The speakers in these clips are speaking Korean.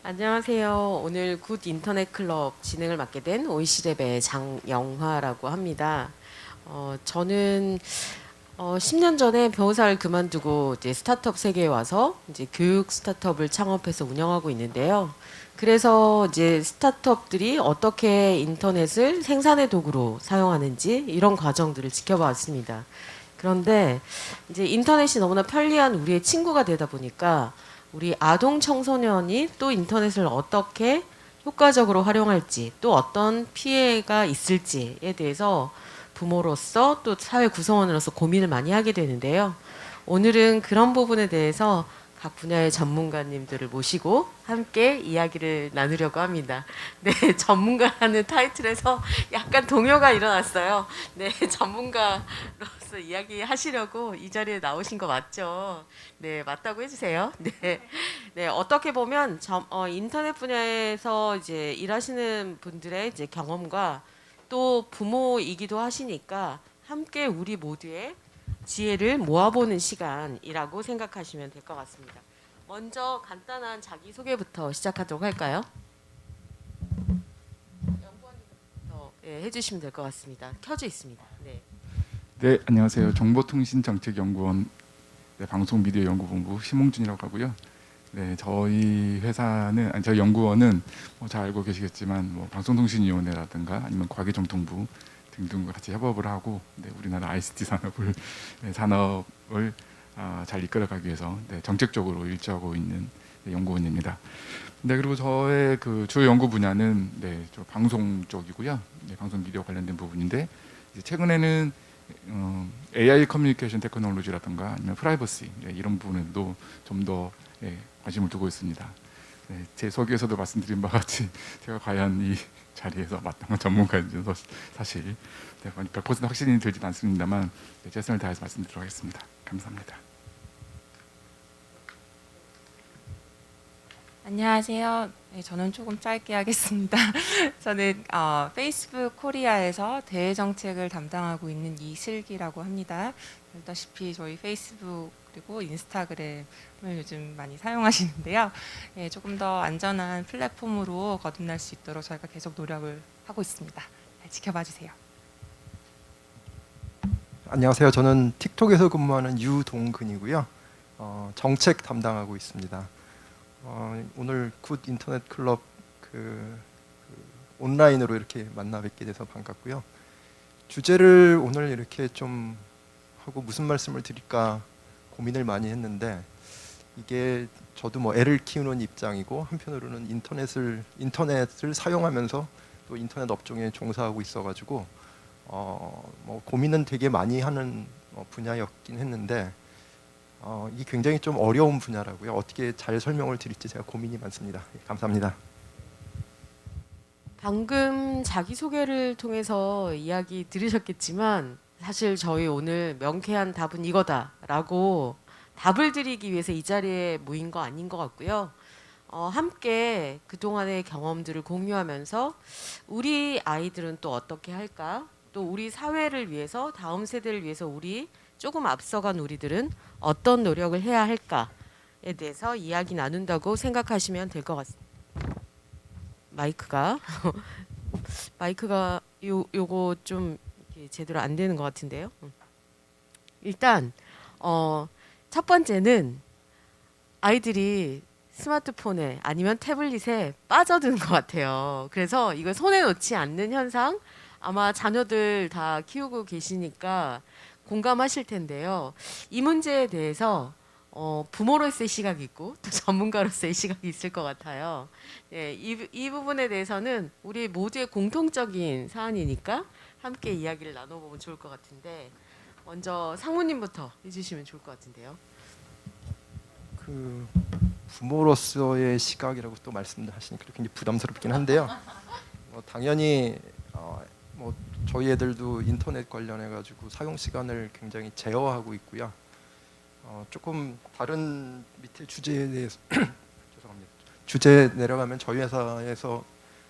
안녕하세요. 오늘 굿 인터넷 클럽 진행을 맡게 된 OEC랩의 장영화라고 합니다. 저는 10년 전에 변호사를 그만두고 이제 스타트업 세계에 와서 이제 교육 스타트업을 창업해서 운영하고 있는데요. 그래서 이제 스타트업들이 어떻게 인터넷을 생산의 도구로 사용하는지 이런 과정들을 지켜봐 왔습니다. 그런데 이제 인터넷이 너무나 편리한 우리의 친구가 되다 보니까 우리 아동 청소년이 또 인터넷을 어떻게 효과적으로 활용할지 또 어떤 피해가 있을지에 대해서 부모로서 또 사회 구성원으로서 고민을 많이 하게 되는데요. 오늘은 그런 부분에 대해서 각 분야의 전문가님들을 모시고 함께 이야기를 나누려고 합니다. 네, 전문가라는 타이틀에서 약간 동요가 일어났어요. 네, 전문가로서 이야기하시려고 이 자리에 나오신 거 맞죠? 네, 맞다고 해주세요. 네, 네, 어떻게 보면 인터넷 분야에서 이제 일하시는 분들의 이제 경험과 또 부모이기도 하시니까 함께 우리 모두의 지혜를 모아보는 시간이라고 생각하시면 될 것 같습니다. 먼저 간단한 자기소개부터 시작하도록 할까요? 연구원님부터 해주시면 될 것 같습니다. 켜져 있습니다. 네. 네, 안녕하세요. 정보통신정책연구원 방송미디어연구본부 심홍준이라고 하고요. 네, 저희 회사는 저희 연구원은 잘 알고 계시겠지만 방송통신위원회라든가 아니면 과기정통부 등등과 같이 협업을 하고 우리나라 ICT 산업을 잘 이끌어가기 위해서 정책적으로 일조하고 있는 연구원입니다. 네, 그리고 저의 그 주요 연구 분야는 저 방송 쪽이고요. 방송 미디어 관련된 부분인데 이제 최근에는 AI 커뮤니케이션 테크놀로지라든가 아니면 프라이버시 이런 부분에도 좀 더 관심을 두고 있습니다. 네, 제 소개에서도 말씀드린 바와 같이 제가 과연 이 자리에서 마땅한 전문가인지는 사실 100% 확신이 들진 않습니다만 최선을 다해서 말씀드리도록 하겠습니다. 감사합니다. 안녕하세요. 네, 저는 조금 짧게 하겠습니다. 저는 페이스북 코리아에서 대외 정책을 담당하고 있는 이슬기라고 합니다. 알다시피 저희 페이스북 그리고 인스타그램을 요즘 많이 사용하시는데요. 네, 조금 더 안전한 플랫폼으로 거듭날 수 있도록 저희가 계속 노력을 하고 있습니다. 네, 지켜봐 주세요. 안녕하세요. 저는 틱톡에서 근무하는 유동근이고요. 정책 담당하고 있습니다. 오늘 굿 인터넷 클럽 온라인으로 이렇게 만나 뵙게 돼서 반갑고요. 주제를 오늘 이렇게 좀 하고 무슨 말씀을 드릴까 고민을 많이 했는데 이게 저도 애를 키우는 입장이고 한편으로는 인터넷을 사용하면서 또 인터넷 업종에 종사하고 있어가지고 고민은 되게 많이 하는 분야였긴 했는데 이게 굉장히 좀 어려운 분야라고요. 어떻게 잘 설명을 드릴지 제가 고민이 많습니다. 감사합니다. 방금 자기소개를 통해서 이야기 들으셨겠지만 사실 저희 오늘 명쾌한 답은 이거다라고 답을 드리기 위해서 이 자리에 모인 거 아닌 것 같고요. 함께 그동안의 경험들을 공유하면서 우리 아이들은 또 어떻게 할까? 또 우리 사회를 위해서 다음 세대를 위해서 우리 조금 앞서간 우리들은 어떤 노력을 해야 할까에 대해서 이야기 나눈다고 생각하시면 될 것 같습니다. 마이크가 마이크가 요거 좀 이렇게 제대로 안 되는 것 같은데요. 일단 첫 번째는 아이들이 스마트폰에 아니면 태블릿에 빠져드는 것 같아요. 그래서 이걸 손에 놓지 않는 현상 아마 자녀들 다 키우고 계시니까 공감하실 텐데요. 이 문제에 대해서 부모로서의 시각이 있고 또 전문가로서의 시각이 있을 것 같아요. 예, 이 부분에 대해서는 우리 모두의 공통적인 사안이니까 함께 이야기를 나눠보면 좋을 것 같은데 먼저 상무님부터 해주시면 좋을 것 같은데요. 그 부모로서의 시각이라고 또 말씀하시니까 굉장히 부담스럽긴 한데요. 당연히 저희 애들도 인터넷 관련해 가지고 사용 시간을 굉장히 제어하고 있고요. 조금 다른 밑에 주제에 대해서 죄송합니다. 주제 내려가면 저희 회사에서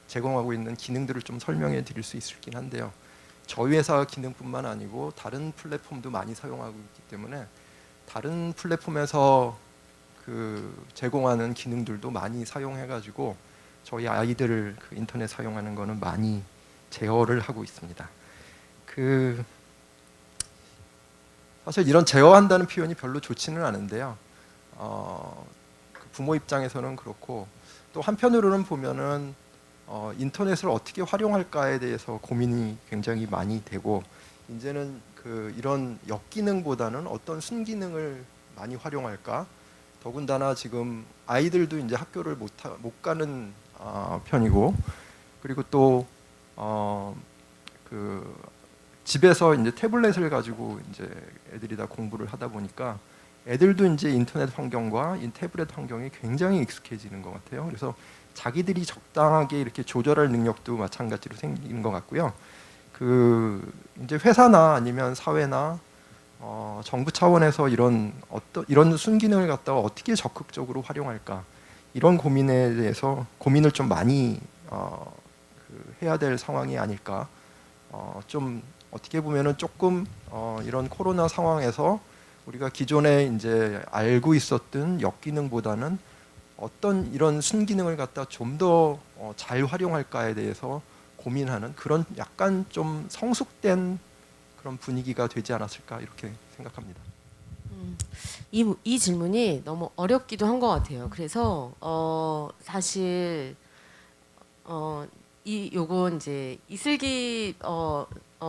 제공하고 있는 기능들을 좀 설명해 드릴 수 있긴 한데요. 저희 회사 기능뿐만 아니고 다른 플랫폼도 많이 사용하고 있기 때문에 다른 플랫폼에서 그 제공하는 기능들도 많이 사용해가지고 저희 아이들 그 인터넷 사용하는 거는 많이 제어를 하고 있습니다. 그 사실 이런 제어한다는 표현이 별로 좋지는 않은데요. 그 부모 입장에서는 그렇고 또 한편으로는 보면은 인터넷을 어떻게 활용할까에 대해서 고민이 굉장히 많이 되고 이제는 그 이런 역기능보다는 어떤 순기능을 많이 활용할까. 더군다나 지금 아이들도 이제 학교를 못 가는 편이고 그리고 또 그 집에서 이제 태블릿을 가지고 이제 애들이 다 공부를 하다 보니까 애들도 이제 인터넷 환경과 이 태블릿 환경이 굉장히 익숙해지는 것 같아요. 그래서 자기들이 적당하게 이렇게 조절할 능력도 마찬가지로 생기는 것 같고요. 그 이제 회사나 아니면 사회나 정부 차원에서 이런 순기능을 갖다가 어떻게 적극적으로 활용할까 이런 고민에 대해서 고민을 좀 많이 해야 될 상황이 아닐까. 좀 어떻게 보면은 조금 이런 코로나 상황에서 우리가 기존에 이제 알고 있었던 역기능보다는 어떤 이런 순기능을 갖다 좀 더 잘 활용할까에 대해서 고민하는 그런 약간 좀 성숙된 그런 분위기가 되지 않았을까 이렇게 생각합니다. 이 질문이 너무 어렵기도 한 것 같아요. 그래서 사실 요건 이제 이슬기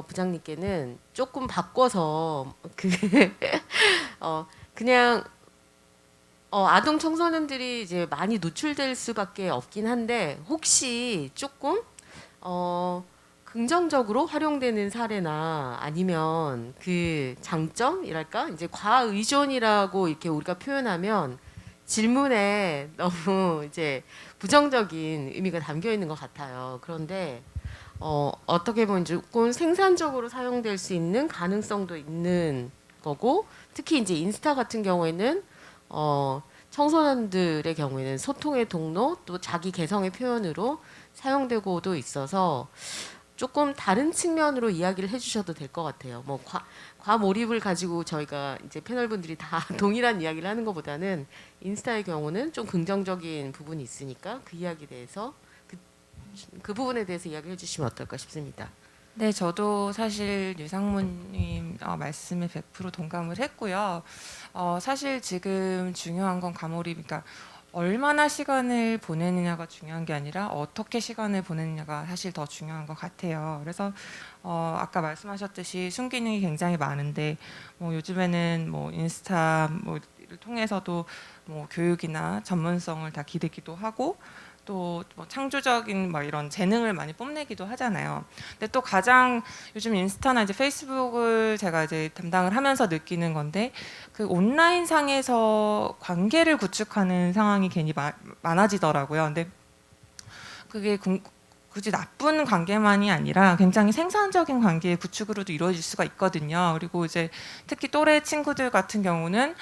부장님께는 조금 바꿔서 그냥 아동 청소년들이 이제 많이 노출될 수밖에 없긴 한데 혹시 조금 긍정적으로 활용되는 사례나 아니면 그 장점이랄까 이제 과의존이라고 이렇게 우리가 표현하면 질문에 너무 이제 부정적인 의미가 담겨 있는 것 같아요. 그런데 어떻게 보면 조금 생산적으로 사용될 수 있는 가능성도 있는 거고 특히 이제 인스타 같은 경우에는 청소년들의 경우에는 소통의 통로 또 자기 개성의 표현으로 사용되고도 있어서 조금 다른 측면으로 이야기를 해주셔도 될 것 같아요. 뭐 과몰입을 가지고 저희가 이제 패널분들이 다 동일한 이야기를 하는 것보다는 인스타의 경우는 좀 긍정적인 부분이 있으니까 그 이야기에 대해서 그 부분에 대해서 이야기해 주시면 어떨까 싶습니다. 네, 저도 사실 유상무님 말씀에 100% 동감을 했고요. 사실 지금 중요한 건 과몰입, 그러니까 얼마나 시간을 보내느냐가 중요한 게 아니라 어떻게 시간을 보내느냐가 사실 더 중요한 것 같아요. 그래서 아까 말씀하셨듯이 순기능이 굉장히 많은데 뭐 요즘에는 뭐 인스타 뭐를 통해서도 뭐 교육이나 전문성을 다 기르기도 하고 또 뭐 창조적인 막 이런 재능을 많이 뽐내기도 하잖아요. 근데 또 가장 요즘 인스타나 이제 페이스북을 제가 이제 담당을 하면서 느끼는 건데 그 온라인 상에서 관계를 구축하는 상황이 괜히 많아지더라고요. 근데 그게 굳이 나쁜 관계만이 아니라 굉장히 생산적인 관계의 구축으로도 이루어질 수가 있거든요. 그리고 이제 특히 또래 친구들 같은 경우는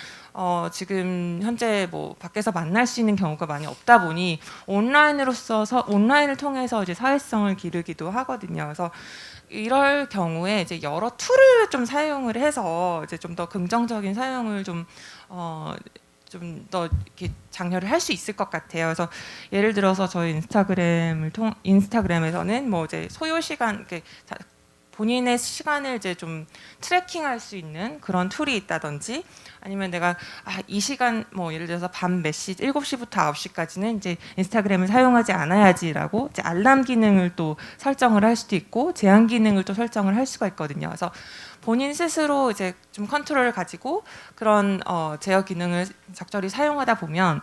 지금 현재 뭐 밖에서 만날 수 있는 경우가 많이 없다 보니 온라인을 통해서 이제 사회성을 기르기도 하거든요. 그래서 이럴 경우에 이제 여러 툴을 좀 사용을 해서 이제 좀 더 긍정적인 사용을 좀 더 이렇게 장려를 할 수 있을 것 같아요. 그래서 예를 들어서 저희 인스타그램에서는 뭐 이제 소요 시간, 본인의 시간을 이제 좀 트래킹할 수 있는 그런 툴이 있다든지 아니면 내가 이 시간 뭐 예를 들어서 밤 몇 시, 7시부터 9시까지는 이제 인스타그램을 사용하지 않아야지라고 이제 알람 기능을 또 설정을 할 수도 있고 제한 기능을 또 설정을 할 수가 있거든요. 그래서 본인 스스로 이제 좀 컨트롤을 가지고 그런 제어 기능을 적절히 사용하다 보면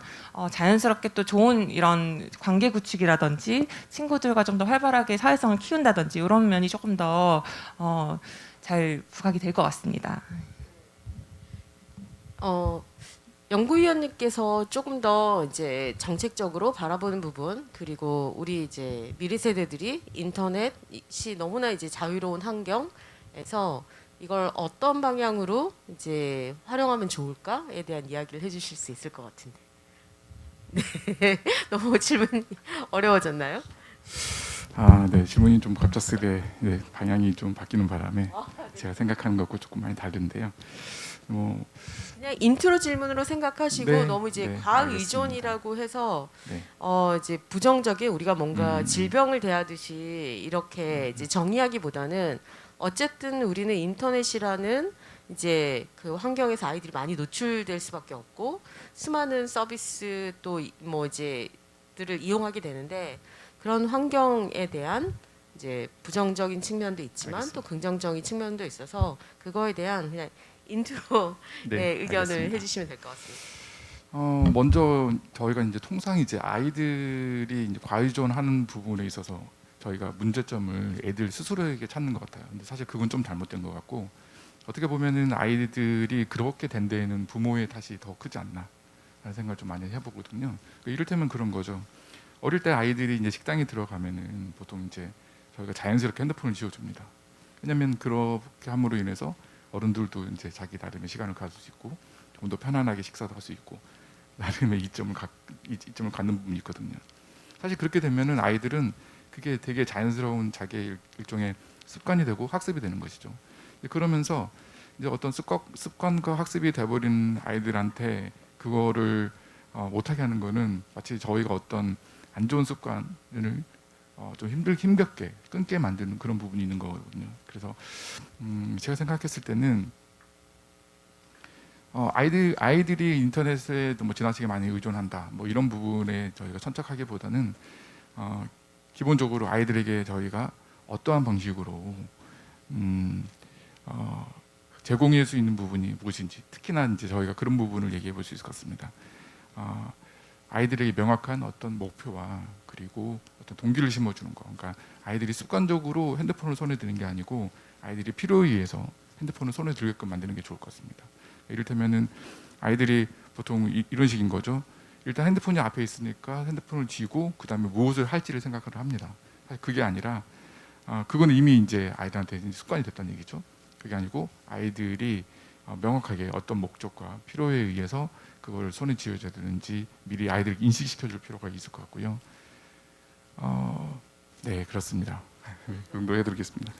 자연스럽게 또 좋은 이런 관계 구축이라든지 친구들과 좀 더 활발하게 사회성을 키운다든지 이런 면이 조금 더 잘 부각이 될 것 같습니다. 연구위원님께서 조금 더 이제 정책적으로 바라보는 부분 그리고 우리 이제 미래 세대들이 인터넷이 너무나 이제 자유로운 환경에서 이걸 어떤 방향으로 이제 활용하면 좋을까에 대한 이야기를 해주실 수 있을 것 같은데. 네, 너무 질문 어려워졌나요? 네, 질문이 좀 갑작스레 네, 방향이 좀 바뀌는 바람에 제가 생각하는 것과 조금 많이 다른데요. 뭐, 그냥 인트로 질문으로 생각하시고 네, 너무 이제 네, 과의존이라고 해서 네, 이제 부정적인 우리가 뭔가 음. 질병을 대하듯이 이렇게 이제 정의하기보다는 어쨌든 우리는 인터넷이라는 이제 그 환경에서 아이들이 많이 노출될 수밖에 없고 수많은 서비스 또 뭐 이제 들을 이용하게 되는데 그런 환경에 대한 이제 부정적인 측면도 있지만 또 알겠습니다. 긍정적인 측면도 있어서 그거에 대한 그냥 인트로의 의견을 알겠습니다. 해주시면 될 것 같습니다. 먼저 저희가 이제 통상 이제 아이들이 이제 과의존하는 부분에 있어서 저희가 문제점을 애들 스스로에게 찾는 것 같아요. 근데 사실 그건 좀 잘못된 것 같고 어떻게 보면은 아이들이 그렇게 된 데에는 부모의 탓이 더 크지 않나 라는 생각을 좀 많이 해보거든요. 그러니까 이를테면 그런 거죠. 어릴 때 아이들이 이제 식당에 들어가면은 보통 이제 저희가 자연스럽게 핸드폰을 지워줍니다. 왜냐하면 그렇게 함으로 인해서 어른들도 이제 자기 나름의 시간을 가질 수 있고 좀 더 편안하게 식사도 할 수 있고 나름의 이점을 갖는 부분이 있거든요. 사실 그렇게 되면은 아이들은 그게 되게 자연스러운 자기의 일종의 습관이 되고 학습이 되는 것이죠. 그러면서 이제 어떤 습관과 학습이 돼버린 아이들한테 그거를 못하게 하는 거는 마치 저희가 어떤 안 좋은 습관을 좀 힘겹게 끊게 만드는 그런 부분이 있는 거거든요. 그래서 제가 생각했을 때는 아이들이 인터넷에 뭐 지나치게 많이 의존한다 뭐 이런 부분에 저희가 천착하기보다는 기본적으로 아이들에게 저희가 어떠한 방식으로 제공할 수 있는 부분이 무엇인지 특히나 이제 저희가 그런 부분을 얘기해 볼 수 있을 것 같습니다. 아이들에게 명확한 어떤 목표와 그리고 어떤 동기를 심어주는 거. 그러니까 아이들이 습관적으로 핸드폰을 손에 드는 게 아니고 아이들이 필요에 의해서 핸드폰을 손에 들게끔 만드는 게 좋을 것 같습니다. 이를테면은 아이들이 보통 이런 식인 거죠. 일단 핸드폰이 앞에 있으니까 핸드폰을 쥐고 그 다음에 무엇을 할지를 생각을 합니다. 사실 그게 아니라 그건 이미 이제 아이들한테 이제 습관이 됐다는 얘기죠. 그게 아니고 아이들이 명확하게 어떤 목적과 필요에 의해서 그걸 손에 쥐어줘야 되는지 미리 아이들에게 인식시켜줄 필요가 있을 것 같고요. 네, 그렇습니다. 그 정도 해드리겠습니다.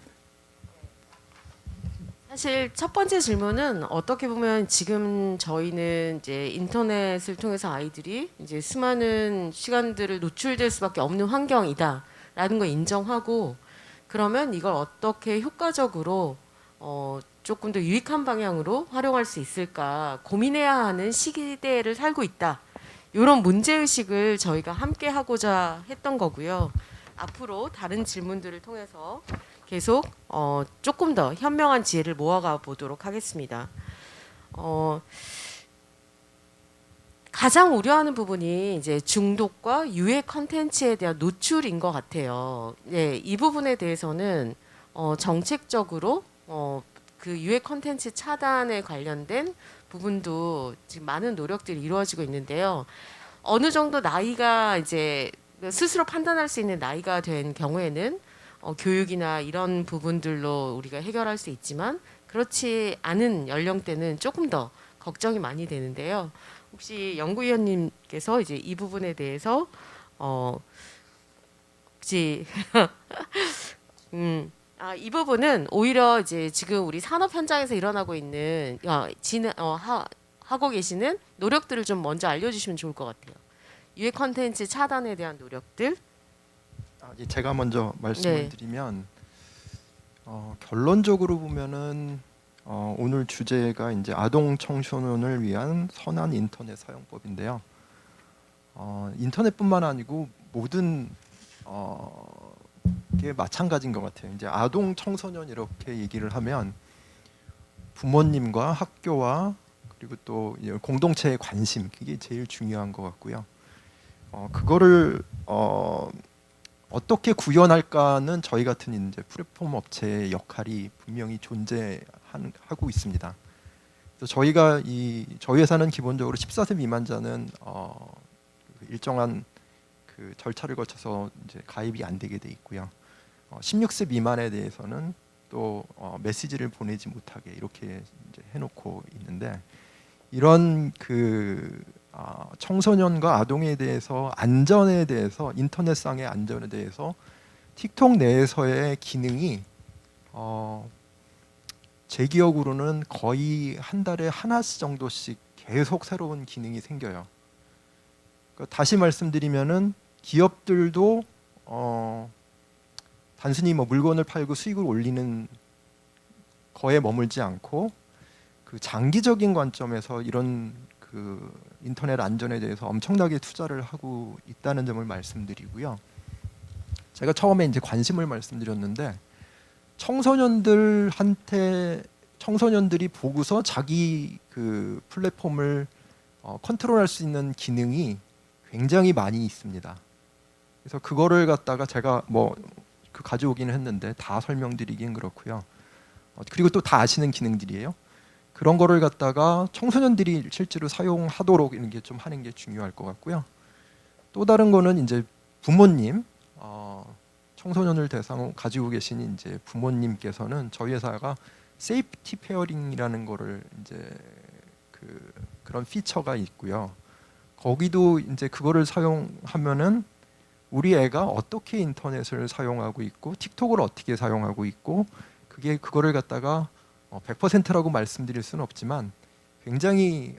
사실 첫 번째 질문은 어떻게 보면 지금 저희는 이제 인터넷을 통해서 아이들이 이제 수많은 시간들을 노출될 수밖에 없는 환경이다라는 걸 인정하고 그러면 이걸 어떻게 효과적으로 조금 더 유익한 방향으로 활용할 수 있을까 고민해야 하는 시대를 살고 있다. 이런 문제의식을 저희가 함께 하고자 했던 거고요. 앞으로 다른 질문들을 통해서 계속 조금 더 현명한 지혜를 모아가 보도록 하겠습니다. 가장 우려하는 부분이 이제 중독과 유해 컨텐츠에 대한 노출인 것 같아요. 네, 이 부분에 대해서는 정책적으로 그 유해 컨텐츠 차단에 관련된 부분도 지금 많은 노력들이 이루어지고 있는데요. 어느 정도 나이가 이제 스스로 판단할 수 있는 나이가 된 경우에는 교육이나 이런 부분들로 우리가 해결할 수 있지만 그렇지 않은 연령대는 조금 더 걱정이 많이 되는데요. 혹시 연구위원님께서 이제 이 부분에 대해서 혹시 이 부분은 오히려 이제 지금 우리 산업 현장에서 일어나고 있는 하고 계시는 노력들을 좀 먼저 알려주시면 좋을 것 같아요. 유해 컨텐츠 차단에 대한 노력들. 제가 먼저 말씀을 네. 드리면 결론적으로 보면은 오늘 주제가 이제 아동 청소년을 위한 선한 인터넷 사용법인데요. 인터넷뿐만 아니고 모든 게 마찬가지인 것 같아요. 이제 아동 청소년 이렇게 얘기를 하면 부모님과 학교와 그리고 또 공동체의 관심 그게 제일 중요한 것 같고요. 그거를 어떻게 구현할까는 저희 같은 이제 플랫폼 업체의 역할이 분명히 존재하고 있습니다. 그래서 저희 회사는 기본적으로 14세 미만자는 일정한 그 절차를 거쳐서 이제 가입이 안 되게 돼 있고요. 16세 미만에 대해서는 또 메시지를 보내지 못하게 이렇게 이제 해놓고 있는데 이런 그 청소년과 아동에 대해서 안전에 대해서 인터넷상의 안전에 대해서 틱톡 내에서의 기능이 제 기억으로는 거의 한 달에 하나씩 정도씩 계속 새로운 기능이 생겨요. 그러니까 다시 말씀드리면은 기업들도 단순히 뭐 물건을 팔고 수익을 올리는 거에 머물지 않고 그 장기적인 관점에서 이런 그 인터넷 안전에 대해서 엄청나게 투자를 하고 있다는 점을 말씀드리고요. 제가 처음에 이제 관심을 말씀드렸는데 청소년들이 보고서 자기 그 플랫폼을 컨트롤할 수 있는 기능이 굉장히 많이 있습니다. 그래서 그거를 갖다가 제가 뭐 그 가져오기는 했는데 다 설명드리긴 그렇고요. 그리고 또 다 아시는 기능들이에요. 그런 거를 갖다가 청소년들이 실제로 사용하도록 이런 게 좀 하는 게 중요할 것 같고요. 또 다른 거는 이제 부모님, 청소년을 대상으로 가지고 계신 이제 부모님께서는 저희 회사가 세이프티 페어링이라는 거를 이제 그런 피처가 있고요. 거기도 이제 그거를 사용하면은 우리 애가 어떻게 인터넷을 사용하고 있고 틱톡을 어떻게 사용하고 있고 그거를 갖다가 100%라고 말씀드릴 수는 없지만 굉장히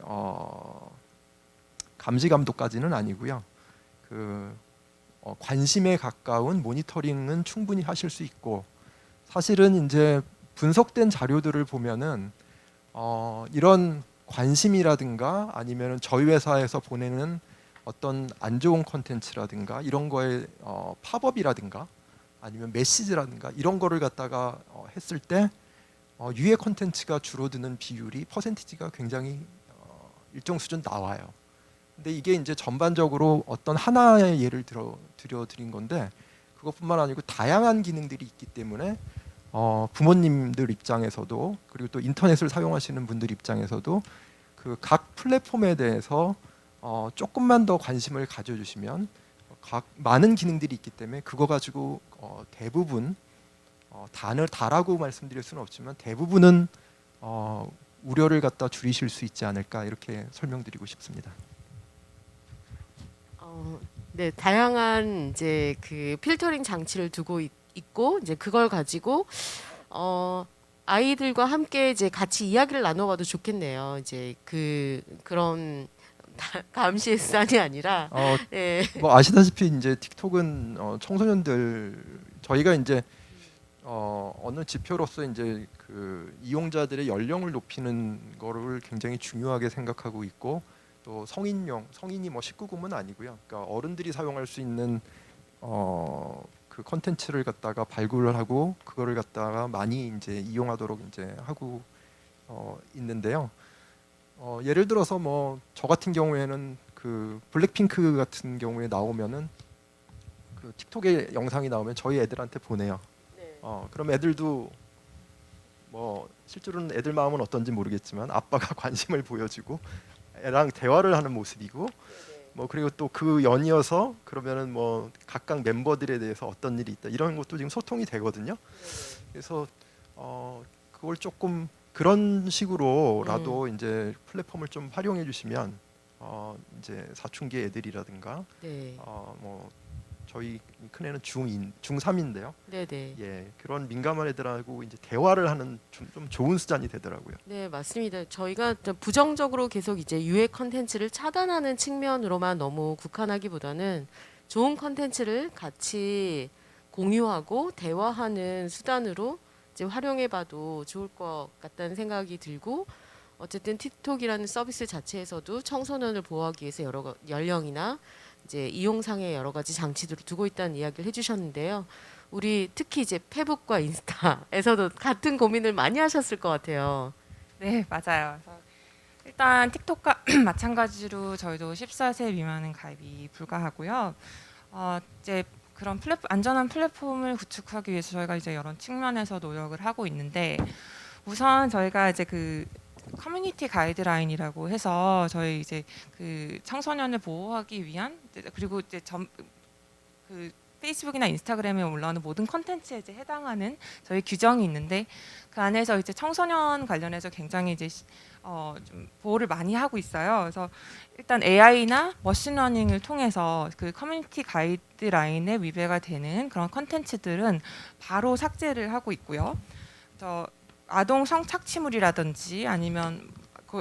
감시 감독까지는 아니고요. 관심에 가까운 모니터링은 충분히 하실 수 있고 사실은 이제 분석된 자료들을 보면은 이런 관심이라든가 아니면 저희 회사에서 보내는 어떤 안 좋은 컨텐츠라든가 이런 거에 팝업이라든가 아니면 메시지라든가 이런 거를 갖다가 했을 때 유해 컨텐츠가 줄어드는 비율이 퍼센티지가 굉장히 일정 수준 나와요. 근데 이게 이제 전반적으로 어떤 하나의 예를 드린 건데 그것뿐만 아니고 다양한 기능들이 있기 때문에 부모님들 입장에서도 그리고 또 인터넷을 사용하시는 분들 입장에서도 그 각 플랫폼에 대해서 조금만 더 관심을 가져주시면 많은 기능들이 있기 때문에 그거 가지고 대부분 다라고 말씀드릴 수는 없지만 대부분은 우려를 갖다 줄이실 수 있지 않을까 이렇게 설명드리고 싶습니다. 네, 다양한 이제 그 필터링 장치를 두고 있고 이제 그걸 가지고 아이들과 함께 이제 같이 이야기를 나눠봐도 좋겠네요. 이제 그런 감시의 수단이 아니라 네. 뭐 아시다시피 이제 틱톡은 청소년들 저희가 이제 어느 지표로서 이제 그 이용자들의 연령을 높이는 거를 굉장히 중요하게 생각하고 있고 또 성인이 뭐 19금은 아니고요. 그러니까 어른들이 사용할 수 있는 그 컨텐츠를 갖다가 발굴을 하고 그거를 갖다가 많이 이제 이용하도록 이제 하고 있는데요. 예를 들어서 뭐 저 같은 경우에는 그 블랙핑크 같은 경우에 나오면은 그 틱톡에 영상이 나오면 저희 애들한테 보내요. 그럼 애들도 뭐 실제로는 애들 마음은 어떤지 모르겠지만 아빠가 관심을 보여주고 애랑 대화를 하는 모습이고 뭐 그리고 또 그 연이어서 그러면은 뭐 각각 멤버들에 대해서 어떤 일이 있다 이런 것도 지금 소통이 되거든요. 그래서 그걸 조금 그런 식으로라도 이제 플랫폼을 좀 활용해 주시면 이제 사춘기 애들이라든가 네. 뭐 저희 큰애는 중3인데요. 네네. 예, 그런 민감한 애들하고 이제 대화를 하는 좀 좋은 수단이 되더라고요. 네, 맞습니다. 저희가 좀 부정적으로 계속 이제 유해 컨텐츠를 차단하는 측면으로만 너무 국한하기보다는 좋은 컨텐츠를 같이 공유하고 대화하는 수단으로 이제 활용해봐도 좋을 것 같다는 생각이 들고 어쨌든 틱톡이라는 서비스 자체에서도 청소년을 보호하기 위해서 여러 연령이나 이제 이용상의 여러 가지 장치들을 두고 있다는 이야기를 해주셨는데요. 우리 특히 이제 페북과 인스타에서도 같은 고민을 많이 하셨을 것 같아요. 네, 맞아요. 그래서 일단 틱톡과 마찬가지로 저희도 14세 미만은 가입이 불가하고요. 이제 그런 안전한 플랫폼을 구축하기 위해서 저희가 이제 여러 측면에서 노력을 하고 있는데 우선 저희가 이제 그 커뮤니티 가이드라인이라고 해서 저희 이제 그 청소년을 보호하기 위한 그리고 이제 그 페이스북이나 인스타그램에 올라오는 모든 컨텐츠에 이제 해당하는 저희 규정이 있는데 그 안에서 이제 청소년 관련해서 굉장히 이제 좀 보호를 많이 하고 있어요. 그래서 일단 AI나 머신러닝을 통해서 그 커뮤니티 가이드라인에 위배가 되는 그런 컨텐츠들은 바로 삭제를 하고 있고요. 아동 성착취물이라든지 아니면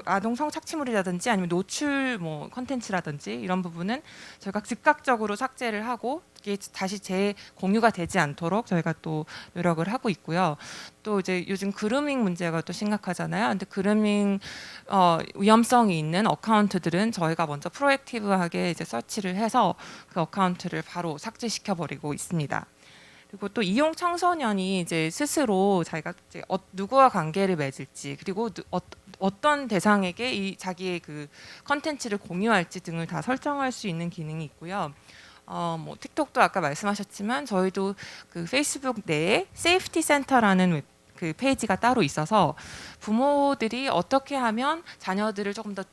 아동 성착취물이라든지 아니면 노출 뭐 컨텐츠라든지 이런 부분은 저희가 즉각적으로 삭제를 하고 이게 다시 재공유가 되지 않도록 저희가 또 노력을 하고 있고요. 또 이제 요즘 그루밍 문제가 또 심각하잖아요. 근데 그루밍 위험성이 있는 어카운트들은 저희가 먼저 프로액티브하게 이제 서치를 해서 그 어카운트를 바로 삭제시켜 버리고 있습니다. 그리고 또 이용 청소년이 이제 스스로 자기가 이제 누구와 관계를 맺을지 그리고 어떤 대상에게 이 자기의 그 컨텐츠를 공유할지 등을 다 설정할 수 있는 기능이 있고요. 뭐 틱톡도 아까 말씀하셨지만 저희도 그 페이스북 내에 세이프티 센터라는 그 페이지가 따로 있어서 부모들이 어떻게 하면 자녀들을 조금 더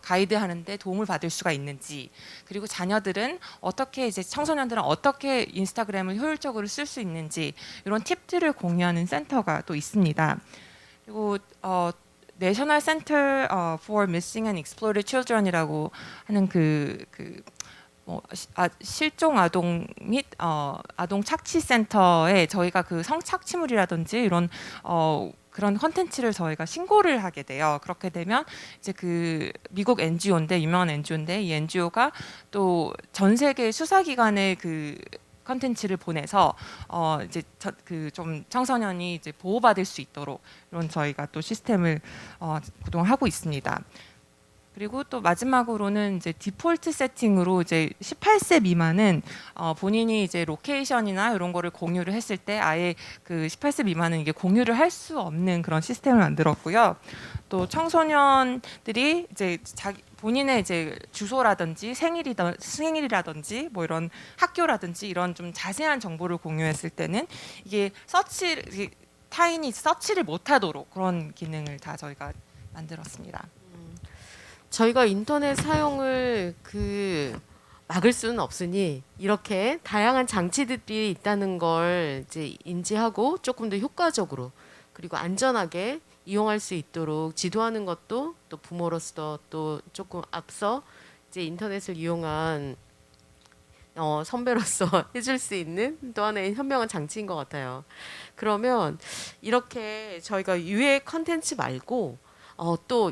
가이드하는데 도움을 받을 수가 있는지 그리고 자녀들은 어떻게 이제 청소년들은 어떻게 인스타그램을 효율적으로 쓸 수 있는지 이런 팁들을 공유하는 센터가 또 있습니다. 그리고 National Center for Missing and Exploited Children이라고 하는 실종 아동 및 아동 착취 센터에 저희가 그 성착취물이라든지 이런 그런 컨텐츠를 저희가 신고를 하게 돼요. 그렇게 되면 이제 그 미국 NGO인데 유명한 NGO인데 이 NGO가 또 전 세계 수사기관에 그 컨텐츠를 보내서 이제 그 좀 청소년이 이제 보호받을 수 있도록 이런 저희가 또 시스템을 그동안 하고 있습니다. 그리고 또 마지막으로는 이제 디폴트 세팅으로 이제 18세 미만은 본인이 이제 로케이션이나 이런 거를 공유를 했을 때 아예 그 18세 미만은 이게 공유를 할 수 없는 그런 시스템을 만들었고요. 또 청소년들이 이제 본인의 이제 주소라든지 생일이라든지 뭐 이런 학교라든지 이런 좀 자세한 정보를 공유했을 때는 이게 타인이 서치를 못하도록 그런 기능을 다 저희가 만들었습니다. 저희가 인터넷 사용을 막을 수는 없으니 이렇게 다양한 장치들이 있다는 걸 이제 인지하고 조금 더 효과적으로 그리고 안전하게 이용할 수 있도록 지도하는 것도 또 부모로서 또 조금 앞서 이제 인터넷을 이용한 선배로서 해줄 수 있는 또 하나의 현명한 장치인 것 같아요. 그러면 이렇게 저희가 유해 컨텐츠 말고 또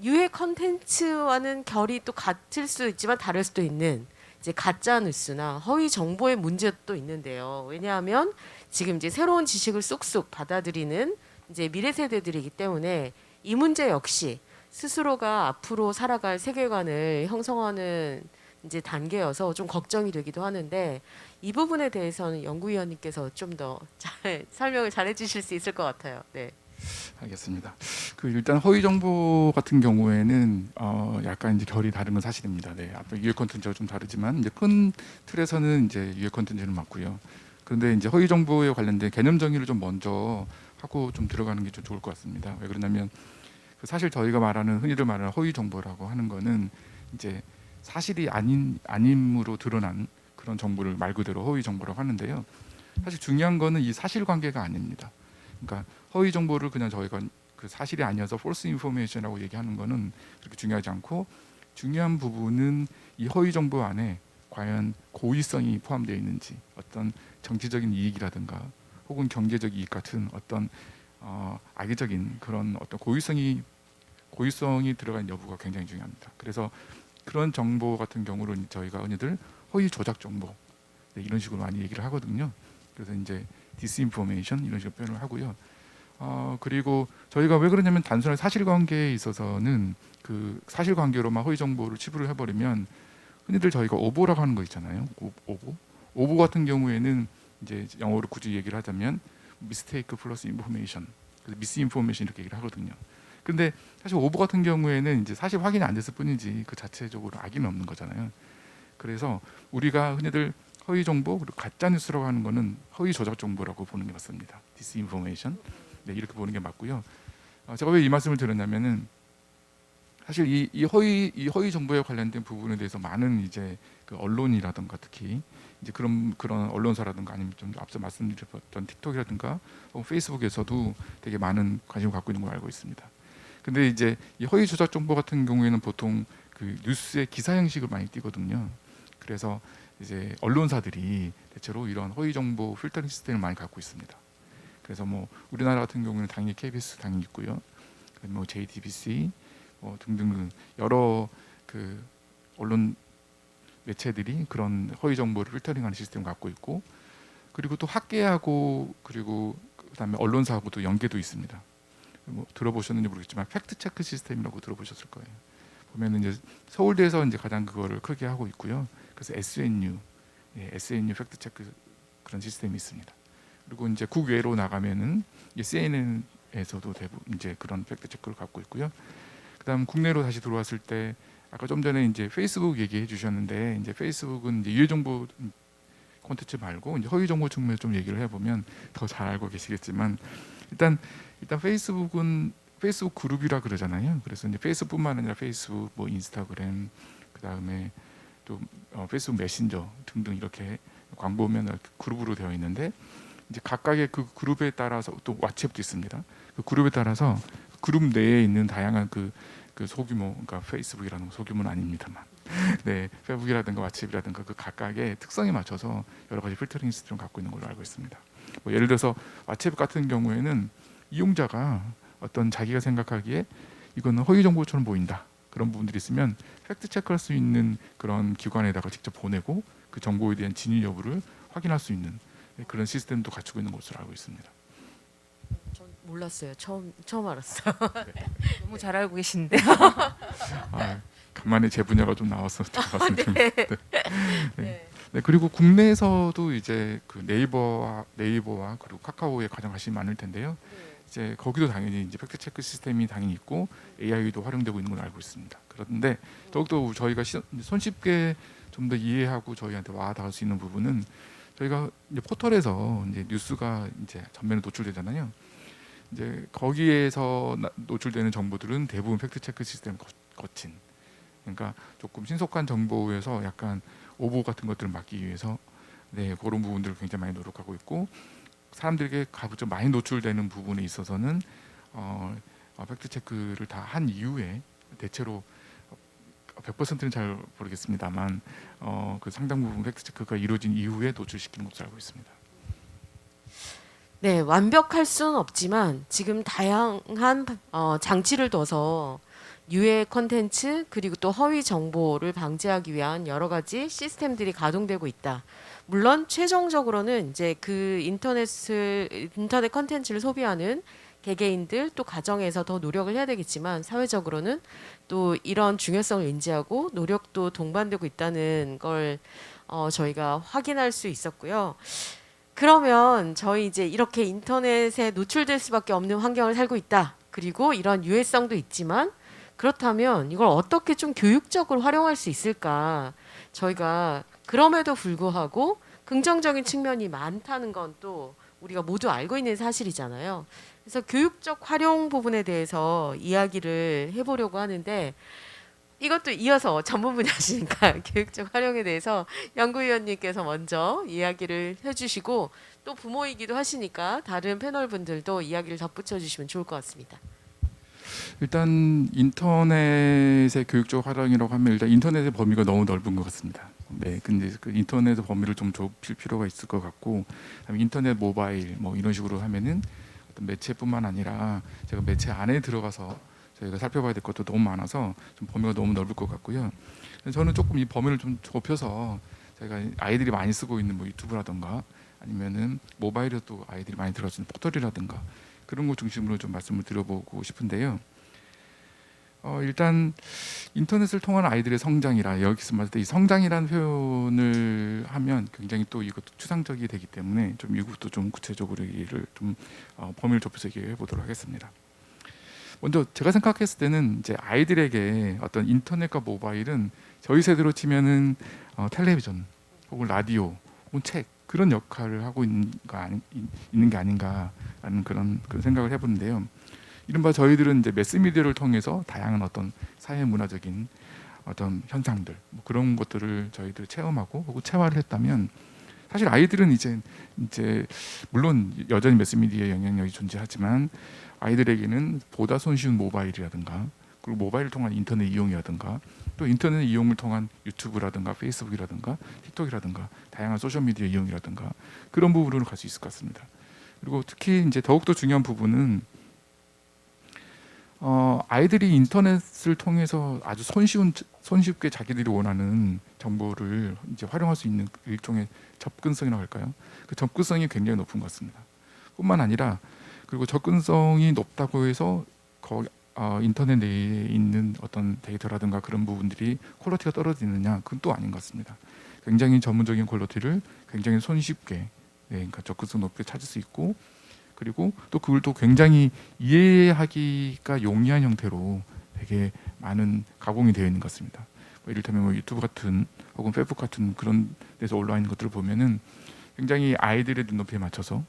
유해 컨텐츠와는 결이 또 같을 수 있지만 다를 수도 있는 이제 가짜 뉴스나 허위 정보의 문제도 있는데요. 왜냐하면 지금 이제 새로운 지식을 쑥쑥 받아들이는 이제 미래 세대들이기 때문에 이 문제 역시 스스로가 앞으로 살아갈 세계관을 형성하는 이제 단계여서 좀 걱정이 되기도 하는데 이 부분에 대해서는 연구위원님께서 좀 더 잘 설명을 잘 해주실 수 있을 것 같아요. 네. 알겠습니다. 일단 허위 정보 같은 경우에는 약간 이제 결이 다른 건 사실입니다. 네, 앞에 유해 콘텐츠가 좀 다르지만 이제 큰 틀에서는 이제 유해 콘텐츠는 맞고요. 그런데 이제 허위 정보에 관련된 개념 정의를 좀 먼저 하고 좀 들어가는 게 좀 좋을 것 같습니다. 왜 그러냐면 사실 저희가 흔히들 말하는 허위 정보라고 하는 거는 이제 사실이 아님으로 드러난 그런 정보를 말 그대로 허위 정보라고 하는데요. 사실 중요한 거는 이 사실관계가 아닙니다. 그러니까 허위 정보를 그냥 저희가 그 사실이 아니어서 false information이라고 얘기하는 거는 그렇게 중요하지 않고 중요한 부분은 이 허위 정보 안에 과연 고의성이 포함되어 있는지 어떤 정치적인 이익이라든가 혹은 경제적 이익 같은 어떤 악의적인 그런 어떤 고의성이 들어간 여부가 굉장히 중요합니다. 그래서 그런 정보 같은 경우는 저희가 흔히들 허위 조작 정보 이런 식으로 많이 얘기를 하거든요. 그래서 이제 디스인포메이션 이런 식으로 표현을 하고요. 그리고 저희가 왜 그러냐면 단순한 사실관계에 있어서는 그 사실관계로만 허위 정보를 치부를 해버리면 흔히들 저희가 오보라고 하는 거 있잖아요. 오보 같은 경우에는 이제 영어로 굳이 얘기를 하자면 mistake plus information, 그래서 misinformation 이렇게 얘기를 하거든요. 근데 사실 오보 같은 경우에는 이제 사실 확인이 안 됐을 뿐이지 그 자체적으로 악의는 없는 거잖아요. 그래서 우리가 흔히들 허위 정보 그리고 가짜 뉴스라고 하는 거는 허위 조작 정보라고 보는 게 맞습니다. 디스인포메이션. 네, 이렇게 보는 게 맞고요. 제가 왜 이 말씀을 드렸냐면은 사실 이 허위 정보에 관련된 부분에 대해서 많은 이제 그 언론이라든가 특히 이제 그런 언론사라든가 아니면 좀 앞서 말씀드렸던 틱톡이라든가 혹은 페이스북에서도 되게 많은 관심을 갖고 있는 걸 알고 있습니다. 근데 이제 이 허위 조작 정보 같은 경우에는 보통 그 뉴스의 기사 형식을 많이 띄거든요. 그래서 이제 언론사들이 대체로 이런 허위 정보 필터링 시스템을 많이 갖고 있습니다. 그래서 뭐 우리나라 같은 경우는 당연히 KBS 당연히 있고요. 뭐 JTBC 등등 여러 그 언론 매체들이 그런 허위 정보를 필터링하는 시스템을 갖고 있고, 그리고 또 학계하고 그리고 그다음에 언론사하고도 연계도 있습니다. 뭐 들어보셨는지 모르겠지만 팩트 체크 시스템이라고 들어보셨을 거예요. 보면은 이제 서울대에서 이제 가장 그거를 크게 하고 있고요. 그래서 SNU 팩트 체크 그런 시스템이 있습니다. 그리고 이제 국외로 나가면은 CNN에서도 대부분 이제 그런 팩트 체크를 갖고 있고요. 그다음 국내로 다시 들어왔을 때 아까 좀 전에 이제 페이스북 얘기해 주셨는데, 이제 페이스북은 이제 유해 정보 콘텐츠 말고 이제 허위 정보 측면에서 좀 얘기를 해보면 더 잘 알고 계시겠지만, 일단 페이스북은 페이스북 그룹이라 그러잖아요. 그래서 이제 페이스북뿐만 아니라 페이스북, 뭐 인스타그램, 그 다음에 또 페이스북 메신저 등등 이렇게 광고 보면 그룹으로 되어 있는데, 이제 각각의 그 그룹에 따라서 또 왓츠앱도 있습니다. 그 그룹에 따라서 그룹 내에 있는 다양한 그 소규모, 그러니까 페이스북이라는 소규모는 아닙니다만, 네, 페이스북이라든가 왓츠앱이라든가 그 각각의 특성에 맞춰서 여러 가지 필터링 시스템을 갖고 있는 걸로 알고 있습니다. 뭐 예를 들어서 왓츠앱 같은 경우에는 이용자가 어떤 자기가 생각하기에 이거는 허위 정보처럼 보인다, 그런 부분들이 있으면 팩트 체크할 수 있는 그런 기관에다가 직접 보내고 그 정보에 대한 진위 여부를 확인할 수 있는 그런 시스템도 갖추고 있는 것으로 알고 있습니다. 전 몰랐어요. 처음 알았어요. 너무 잘 알고 계신데. 간만에 제 분야가 좀 나와서 말씀드립니다. 네. 네. 네, 그리고 국내에서도 이제 그 네이버와 그리고 카카오에 가장 관심이 많을 텐데요. 이제 거기도 당연히 이제 팩트 체크 시스템이 당연히 있고 AI도 활용되고 있는 걸 알고 있습니다. 그런데 더욱더 저희가 손쉽게 좀 더 이해하고 저희한테 와 닿을 수 있는 부분은, 저희가 이제 포털에서 이제 뉴스가 이제 전면에 노출되잖아요. 이제 거기에서 노출되는 정보들은 대부분 팩트 체크 시스템 거친, 그러니까 조금 신속한 정보에서 약간 오보 같은 것들을 막기 위해서 그런 부분들을 굉장히 많이 노력하고 있고, 사람들에게 가급적 많이 노출되는 부분에 있어서는 팩트 체크를 다 한 이후에, 대체로 100%는 잘 모르겠습니다만 그 상당 부분 팩트 체크가 이루어진 이후에 노출시키는 것으로 알고 있습니다. 네, 완벽할 수는 없지만 지금 다양한 장치를 둬서 유해 컨텐츠 그리고 또 허위 정보를 방지하기 위한 여러 가지 시스템들이 가동되고 있다. 물론 최종적으로는 이제 그 인터넷 컨텐츠를 소비하는 개개인들 또 가정에서 더 노력을 해야 되겠지만, 사회적으로는 또 이런 중요성을 인지하고 노력도 동반되고 있다는 걸 저희가 확인할 수 있었고요. 그러면 저희 이제 이렇게 인터넷에 노출될 수밖에 없는 환경을 살고 있다. 그리고 이런 유해성도 있지만, 그렇다면 이걸 어떻게 좀 교육적으로 활용할 수 있을까? 저희가 그럼에도 불구하고 긍정적인 측면이 많다는 건 또 우리가 모두 알고 있는 사실이잖아요. 그래서 교육적 활용 부분에 대해서 이야기를 해보려고 하는데, 이것도 이어서 전문 분야시니까 교육적 활용에 대해서 연구위원님께서 먼저 이야기를 해주시고, 또 부모이기도 하시니까 다른 패널 분들도 이야기를 덧붙여 주시면 좋을 것 같습니다. 일단 인터넷의 교육적 활용이라고 하면 일단 인터넷의 범위가 너무 넓은 것 같습니다. 네, 근데 그 인터넷의 범위를 좀 좁힐 필요가 있을 것 같고, 그다음에 인터넷 모바일 뭐 이런 식으로 하면은 어떤 매체뿐만 아니라 제가 매체 안에 들어가서 저희가 살펴봐야 될 것도 너무 많아서 좀 범위가 너무 넓을 것 같고요. 저는 조금 이 범위를 좀 좁혀서 저희가 아이들이 많이 쓰고 있는 뭐 유튜브라든가 아니면은 모바일에 또 아이들이 많이 들어가 쓰는 포털이라든가 그런 거 중심으로 좀 말씀을 드려보고 싶은데요. 일단 인터넷을 통한 아이들의 성장이라, 여기서 말할 때 이 성장이라는 표현을 하면 굉장히 또 이것도 추상적이 되기 때문에 좀 이것도 좀 구체적으로 얘기를 좀 범위를 좁혀서 얘기해 보도록 하겠습니다. 먼저 제가 생각했을 때는 이제 아이들에게 어떤 인터넷과 모바일은 저희 세대로 치면은 텔레비전 혹은 라디오 혹은 책 그런 역할을 하고 있는 게 아닌가라는 그런 생각을 해보는데요. 이른바 저희들은 이제 매스미디어를 통해서 다양한 어떤 사회 문화적인 어떤 현상들 뭐 그런 것들을 저희들 체험하고 혹은 체화를 했다면 사실 아이들은 이제 물론 여전히 매스미디어의 영향력이 존재하지만 아이들에게는 보다 손쉬운 모바일이라든가 그리고 모바일을 통한 인터넷 이용이라든가 또 인터넷 이용을 통한 유튜브라든가 페이스북이라든가 틱톡이라든가 다양한 소셜 미디어 이용이라든가 그런 부분으로 갈 수 있을 것 같습니다. 그리고 특히 이제 더욱더 중요한 부분은 아이들이 인터넷을 통해서 아주 손쉽게 자기들이 원하는 정보를 이제 활용할 수 있는 일종의 접근성이라고 할까요? 그 접근성이 굉장히 높은 것 같습니다. 뿐만 아니라 그리고 접근성이 높다고 해서 인터넷 내에 있는 어떤 데이터라든가 그런 부분들이 퀄리티가 떨어지느냐 그건 또 아닌 것 같습니다. 굉장히 전문적인 퀄리티를 굉장히 손쉽게 그러니까 접근성 높게 찾을 수 있고 그리고 또 그걸 또 굉장히 이해하기가 용이한 형태로 되게 많은 가공이 되어 있는 것 같습니다. 이를테면 뭐 유튜브 같은 혹은 페이스북 같은 그런 데서 올라와 있는 것들을 보면은 굉장히 아이들의 눈높이에 맞춰서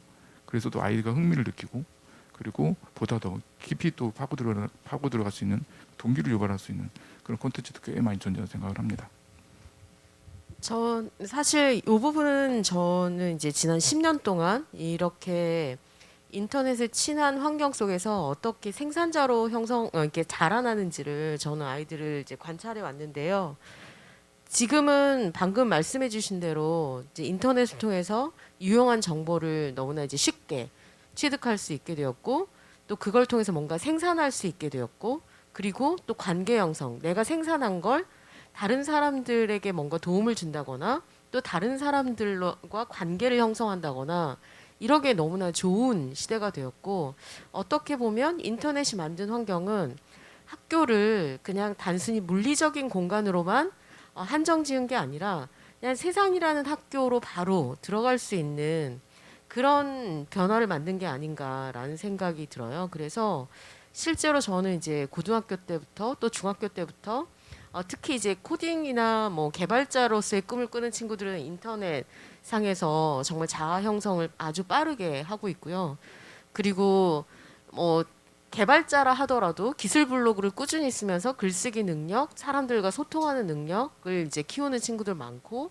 그래서 또 아이가 흥미를 느끼고 그리고 보다 더 깊이 또 파고 들어갈 수 있는 동기를 유발할 수 있는 그런 콘텐츠도 꽤 많이 존재한다고 생각을 합니다. 사실 이 부분은 저는 이제 지난 10년 동안 이렇게 인터넷에 친한 환경 속에서 어떻게 생산자로 이렇게 자라나는지를 저는 아이들을 이제 관찰해 왔는데요. 지금은 방금 말씀해주신 대로 이제 인터넷을 통해서 유용한 정보를 너무나 이제 쉽게 취득할 수 있게 되었고, 또 그걸 통해서 뭔가 생산할 수 있게 되었고, 그리고 또 관계 형성, 내가 생산한 걸 다른 사람들에게 뭔가 도움을 준다거나, 또 다른 사람들과 관계를 형성한다거나. 이러기에 너무나 좋은 시대가 되었고 어떻게 보면 인터넷이 만든 환경은 학교를 그냥 단순히 물리적인 공간으로만 한정 지은 게 아니라 그냥 세상이라는 학교로 바로 들어갈 수 있는 그런 변화를 만든 게 아닌가라는 생각이 들어요. 그래서 실제로 저는 이제 고등학교 때부터 또 중학교 때부터 특히 이제 코딩이나 뭐 개발자로서의 꿈을 꾸는 친구들은 인터넷 상에서 정말 자아 형성을 아주 빠르게 하고 있고요. 그리고 뭐 개발자라 하더라도 기술 블로그를 꾸준히 쓰면서 글쓰기 능력, 사람들과 소통하는 능력을 이제 키우는 친구들 많고,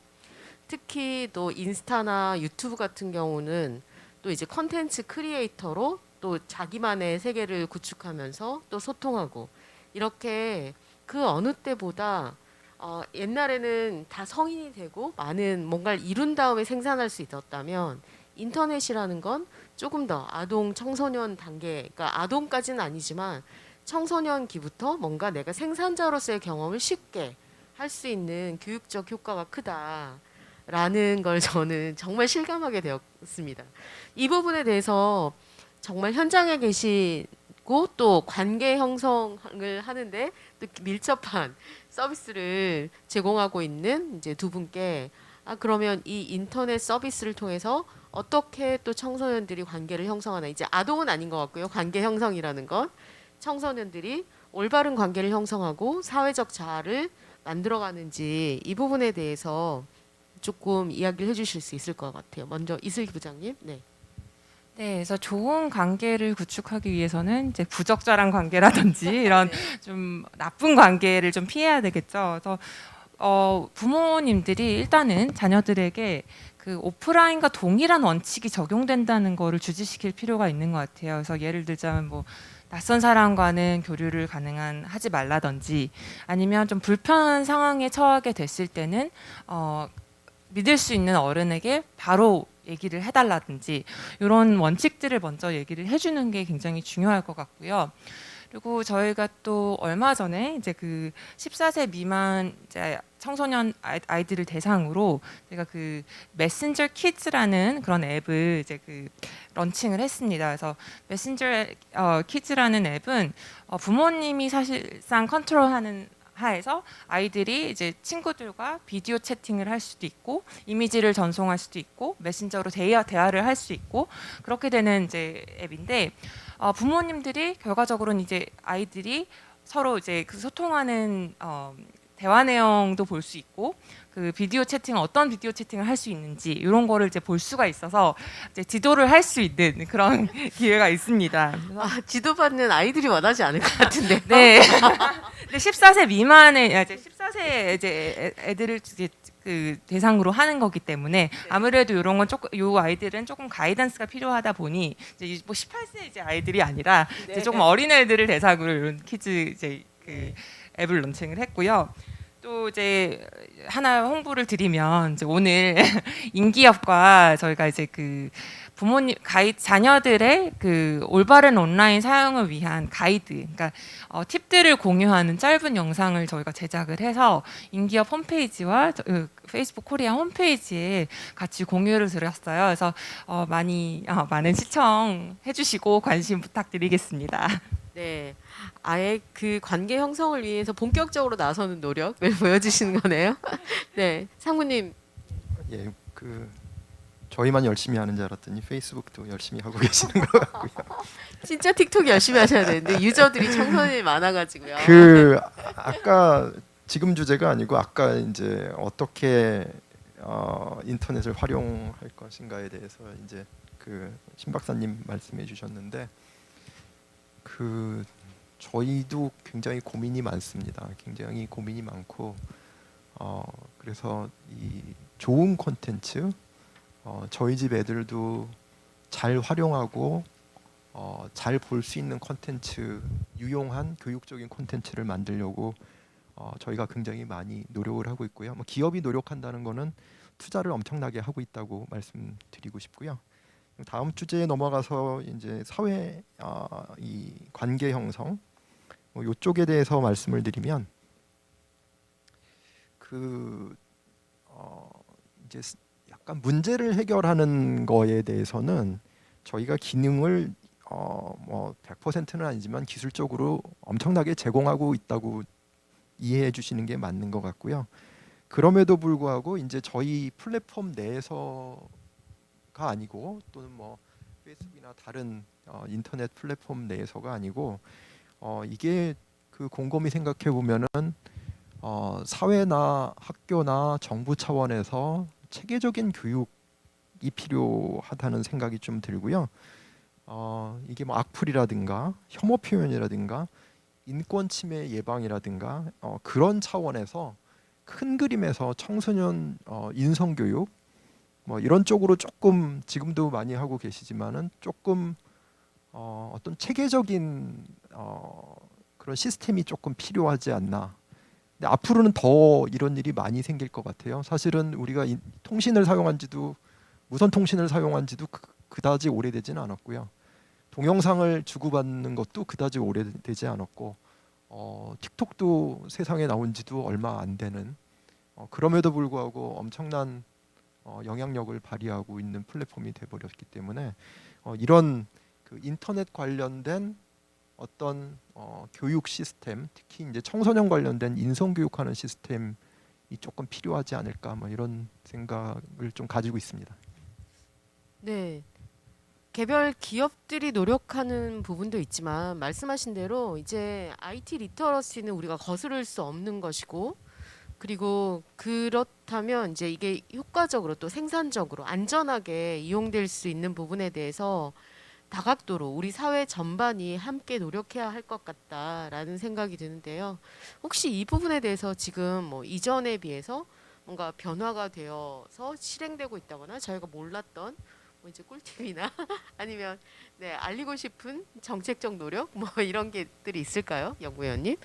특히 또 인스타나 유튜브 같은 경우는 또 이제 컨텐츠 크리에이터로 또 자기만의 세계를 구축하면서 또 소통하고, 이렇게 그 어느 때보다 옛날에는 다 성인이 되고 많은 뭔가를 이룬 다음에 생산할 수 있었다면 인터넷이라는 건 조금 더 아동 청소년 단계, 그러니까 아동까지는 아니지만 청소년기부터 뭔가 내가 생산자로서의 경험을 쉽게 할 수 있는 교육적 효과가 크다라는 걸 저는 정말 실감하게 되었습니다. 이 부분에 대해서 정말 현장에 계시고 또 관계 형성을 하는데 또 밀접한 서비스를 제공하고 있는 이제 두 분께 그러면 이 인터넷 서비스를 통해서 어떻게 또 청소년들이 관계를 형성하나, 이제 아동은 아닌 것 같고요. 관계 형성이라는 건 청소년들이 올바른 관계를 형성하고 사회적 자아를 만들어가는지 이 부분에 대해서 조금 이야기를 해주실 수 있을 것 같아요. 먼저 이슬기 부장님. 네. 네, 그래서 좋은 관계를 구축하기 위해서는 이제 부적절한 관계라든지 이런 좀 나쁜 관계를 좀 피해야 되겠죠. 그래서 부모님들이 일단은 자녀들에게 그 오프라인과 동일한 원칙이 적용된다는 거를 주지시킬 필요가 있는 것 같아요. 그래서 예를 들자면 뭐 낯선 사람과는 교류를 하지 말라든지, 아니면 좀 불편한 상황에 처하게 됐을 때는 믿을 수 있는 어른에게 바로 얘기를 해달라든지, 이런 원칙들을 먼저 얘기를 해주는 게 굉장히 중요할 것 같고요. 그리고 저희가 또 얼마 전에 이제 그 14세 미만 이제 청소년 아이들을 대상으로 제가 그 메신저 키즈라는 그런 앱을 이제 그 런칭을 했습니다. 그래서 메신저 키즈라는 앱은 부모님이 사실상 컨트롤하는 하에서 아이들이 이제 친구들과 비디오 채팅을 할 수도 있고, 이미지를 전송할 수도 있고, 메신저로 대화를 할 수 있고, 그렇게 되는 이제 앱인데, 부모님들이 결과적으로는 이제 아이들이 서로 이제 그 소통하는 대화 내용도 볼 수 있고, 그 비디오 채팅, 어떤 비디오 채팅을 할 수 있는지 이런 거를 이제 볼 수가 있어서 이제 지도를 할 수 있는 그런 기회가 있습니다. 지도받는 아이들이 원하지 않을 것 같은데요. 네. 근데 14세 미만의 이제 14세 이제 애들을 이제 그 대상으로 하는 거기 때문에 아무래도 이런 건 조금 요 아이들은 조금 가이던스가 필요하다 보니 이제 뭐 18세 이제 아이들이 아니라 이제 조금 어린 애들을 대상으로 이런 키즈 이제 그 앱을 런칭을 했고요. 또 이제 하나 홍보를 드리면 이제 오늘 인기업과 저희가 이제 그 부모님 자녀들의 그 올바른 온라인 사용을 위한 가이드, 그러니까 팁들을 공유하는 짧은 영상을 저희가 제작을 해서 인기업 홈페이지와 페이스북 코리아 홈페이지에 같이 공유를 드렸어요. 그래서 많은 시청해주시고 관심 부탁드리겠습니다. 네, 아예 그 관계 형성을 위해서 본격적으로 나서는 노력을 보여주시는 거네요. 네, 상무님. 예, 그 저희만 열심히 하는 줄 알았더니 페이스북도 열심히 하고 계시는 것 같고요. 진짜 틱톡 열심히 하셔야 되는데 유저들이 청소년이 많아가지고요. 그 아까 지금 주제가 아니고 아까 이제 어떻게 인터넷을 활용할 것인가에 대해서 이제 그 신 박사님 말씀해 주셨는데 그 저희도 굉장히 고민이 많습니다. 굉장히 고민이 많고 그래서 이 좋은 콘텐츠 저희 집 애들도 잘 활용하고 잘 볼 수 있는 콘텐츠, 유용한 교육적인 콘텐츠를 만들려고 저희가 굉장히 많이 노력을 하고 있고요. 뭐 기업이 노력한다는 거는 투자를 엄청나게 하고 있다고 말씀드리고 싶고요. 다음 주제에 넘어가서 이제 사회 이 관계 형성 뭐 이쪽에 대해서 말씀을 드리면 그 이제 약간 문제를 해결하는 거에 대해서는 저희가 기능을 뭐 100%는 아니지만 기술적으로 엄청나게 제공하고 있다고 이해해 주시는 게 맞는 것 같고요. 그럼에도 불구하고 이제 저희 플랫폼 내에서가 아니고 또는 뭐 페이스북이나 다른 인터넷 플랫폼 내에서가 아니고 이게 그 곰곰이 생각해 보면은 사회나 학교나 정부 차원에서 체계적인 교육이 필요하다는 생각이 좀 들고요. 이게 뭐 악플이라든가 혐오 표현이라든가 인권 침해 예방이라든가 그런 차원에서 큰 그림에서 청소년 인성 교육 뭐 이런 쪽으로 조금 지금도 많이 하고 계시지만은 조금 어떤 체계적인 그런 시스템이 조금 필요하지 않나. 근데 앞으로는 더 이런 일이 많이 생길 것 같아요. 사실은 우리가 통신을 사용한지도 무선 통신을 사용한지도 그다지 오래되지는 않았고요. 동영상을 주고받는 것도 그다지 오래되지 않았고 틱톡도 세상에 나온지도 얼마 안 되는 그럼에도 불구하고 엄청난 영향력을 발휘하고 있는 플랫폼이 돼버렸기 때문에 이런 그 인터넷 관련된 어떤 교육 시스템, 특히 이제 청소년 관련된 인성 교육하는 시스템이 조금 필요하지 않을까 뭐 이런 생각을 좀 가지고 있습니다. 네. 개별 기업들이 노력하는 부분도 있지만 말씀하신 대로 이제 IT 리터러시는 우리가 거스를 수 없는 것이고 그리고 그렇다면 이제 이게 효과적으로 또 생산적으로 안전하게 이용될 수 있는 부분에 대해서 다각도로 우리 사회 전반이 함께 노력해야 할 것 같다라는 생각이 드는데요. 혹시 이 부분에 대해서 지금 뭐 이전에 비해서 뭔가 변화가 되어서 실행되고 있다거나 저희가 몰랐던 뭐 이제 꿀팁이나 아니면 네, 알리고 싶은 정책적 노력 뭐 이런 게들이 있을까요, 연구위원님?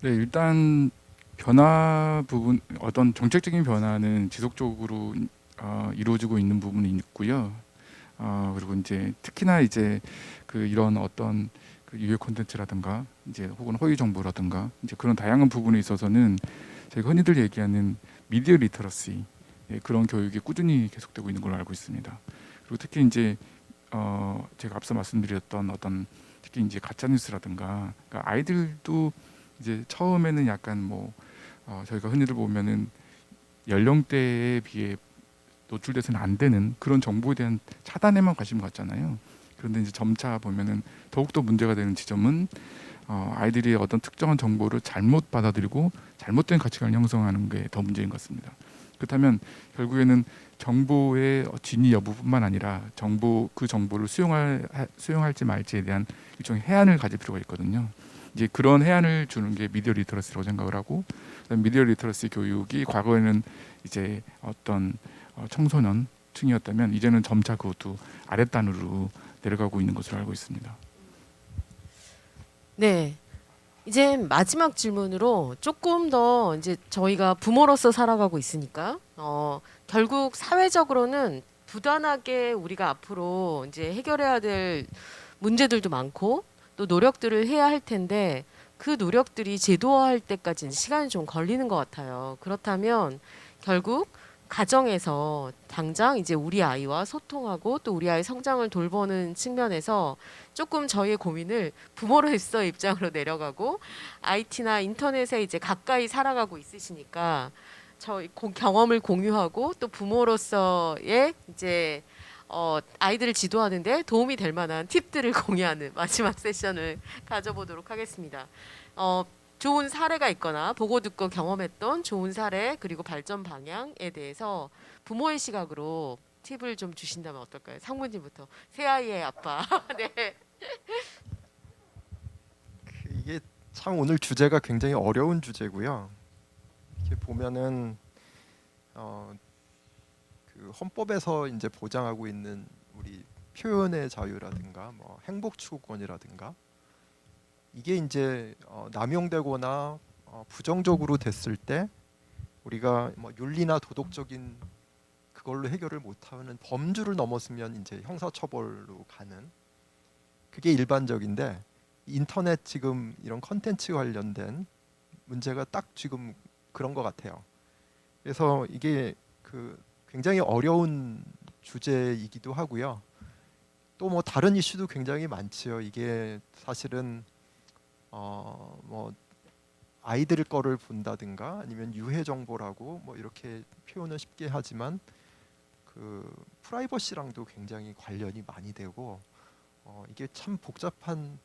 네, 일단 변화 부분 어떤 정책적인 변화는 지속적으로 이루어지고 있는 부분이 있고요. 그리고 이제 특히나 이제 그 이런 어떤 그 유해 콘텐츠라든가 이제 혹은 허위 정보라든가 이제 그런 다양한 부분에 있어서는 저희가 흔히들 얘기하는 미디어 리터러시 그런 교육이 꾸준히 계속되고 있는 걸로 알고 있습니다. 그리고 특히 이제 제가 앞서 말씀드렸던 어떤 특히 이제 가짜 뉴스라든가 그러니까 아이들도 이제 처음에는 약간 뭐 저희가 흔히들 보면은 연령대에 비해 노출돼서는 안 되는 그런 정보에 대한 차단에만 관심 갖잖아요. 그런데 이제 점차 보면은 더욱더 문제가 되는 지점은 아이들이 어떤 특정한 정보를 잘못 받아들이고 잘못된 가치관을 형성하는 게 더 문제인 것 같습니다. 그렇다면 결국에는 정보의 진위 여부뿐만 아니라 그 정보를 수용할지 말지에 대한 일종의 해안을 가질 필요가 있거든요. 이제 그런 해안을 주는 게 미디어 리터러시라고 생각을 하고, 미디어 리터러시 교육이 과거에는 이제 어떤 청소년층이었다면 이제는 점차 그것도 아랫단으로 내려가고 있는 것으로 알고 있습니다. 네. 이제 마지막 질문으로 조금 더 이제 저희가 부모로서 살아가고 있으니까 결국 사회적으로는 부단하게 우리가 앞으로 이제 해결해야 될 문제들도 많고 또 노력들을 해야 할 텐데 그 노력들이 제도화할 때까지는 시간이 좀 걸리는 것 같아요. 그렇다면 결국 가정에서 당장 이제 우리 아이와 소통하고 또 우리 아이 성장을 돌보는 측면에서 조금 저희의 고민을 부모로서의 입장으로 내려가고 IT나 인터넷에 이제 가까이 살아가고 있으시니까 저희 경험을 공유하고 또 부모로서의 이제 아이들을 지도하는데 도움이 될 만한 팁들을 공유하는 마지막 세션을 가져보도록 하겠습니다. 좋은 사례가 있거나 보고 듣고 경험했던 좋은 사례 그리고 발전 방향에 대해서 부모의 시각으로 팁을 좀 주신다면 어떨까요? 상무님부터. 새 아이의 아빠. 네. 이게 참 오늘 주제가 굉장히 어려운 주제고요. 이렇게 보면은 그 헌법에서 이제 보장하고 있는 우리 표현의 자유라든가 뭐 행복 추구권이라든가 이게 이제 남용되거나 부정적으로 됐을 때 우리가 뭐 윤리나 도덕적인 그걸로 해결을 못하는 범주를 넘었으면 이제 형사처벌로 가는 그게 일반적인데 인터넷 지금 이런 컨텐츠 관련된 문제가 딱 지금 그런 것 같아요. 그래서 이게 그 굉장히 어려운 주제이기도 하고요. 또 뭐 다른 이슈도 굉장히 많지요. 이게 사실은 뭐 아이들 거를 본다든가 아니면 유해 정보라고 뭐 이렇게 표현을 쉽게 하지만 그 프라이버시랑도 굉장히 관련이 많이 되고 이게 참 복잡한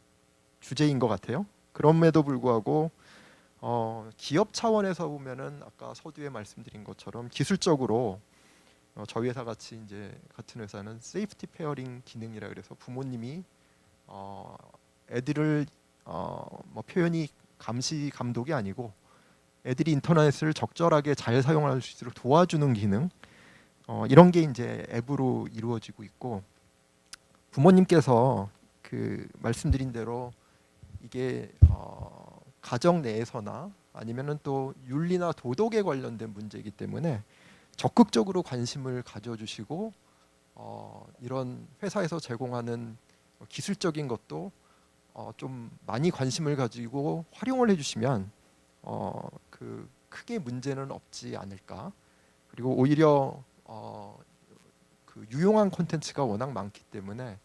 주제인 것 같아요. 그럼에도 불구하고 기업 차원에서 보면은 아까 서두에 말씀드린 것처럼 기술적으로 저희 회사 같이 이제 같은 회사는 세이프티 페어링 기능이라 그래서 부모님이 애들을 뭐 표현이 감시 감독이 아니고 애들이 인터넷을 적절하게 잘 사용할 수 있도록 도와주는 기능 이런 게 이제 앱으로 이루어지고 있고 부모님께서 그 말씀드린 대로 이게 가정 내에서나 아니면은 또 윤리나 도덕에 관련된 문제이기 때문에 적극적으로 관심을 가져주시고 이런 회사에서 제공하는 기술적인 것도 좀 많이 관심을 가지고 활용을 해주시면 그 크게 문제는 없지 않을까. 그리고 오히려 그 유용한 콘텐츠가 워낙 많기 때문에